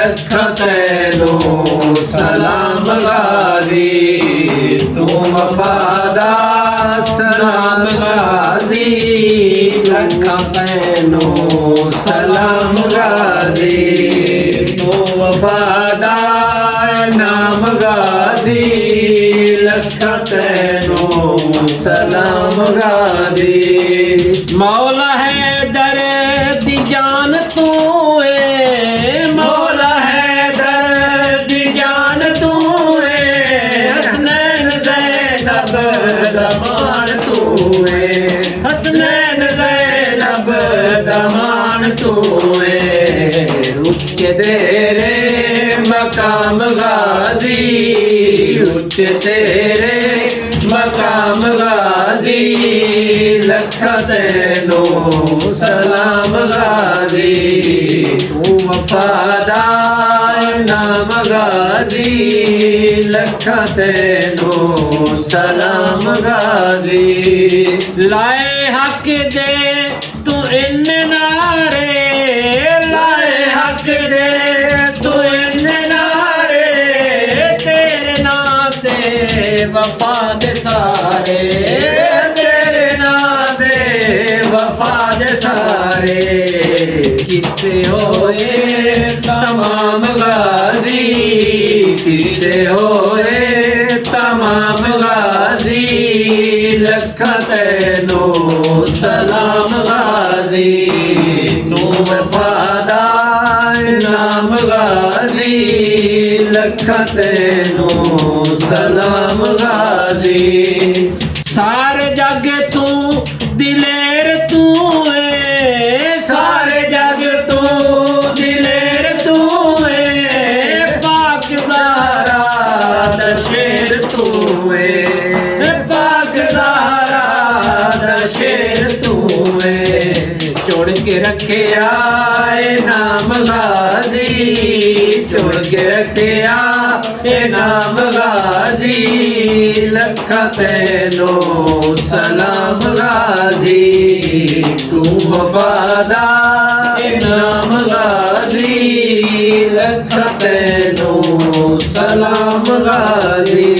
लख तैनू सलाम गाजी तू वफादार सलाम गाजी लख तैनू सलाम गाजी तू वफादार नाम गाजी लख तैनू सलाम गाजी मौला है दर दी जान तू मौला है दर दी जान तू हसनैन ज़ैनब दमान तू हसनैन ज़ैनब दमान तू उच्च तेरे मकाम गाजी उच्च तेरे मकाम गाजी लख तैनू सलाम गाजी तू वफादार नाम गाजी लख तैनू सलाम गाजी लाए हक दे तू इन नारे लाए हक दे तू इन नारे तेरे नाते वफा दे सारे तेरे नाते वफा दे सारे किसे होए तमाम गाजी किसे होए तमाम गाजी लख तैनू सलाम गाजी तू वफादार नाम गाजी लख तैनू सलाम गाजी सारे जग तू दिलेर तू सारे जग तू दिलेर तू पाक ज़हरा दा शेर तू पाक ज़हरा दा शेर तू चुन के रखे आए नाम गाजी चुन के रखे आए नाम गाजी लख तैनू सलाम गाजी तू वफादार नाम गाजी लख तैनू सलाम गाजी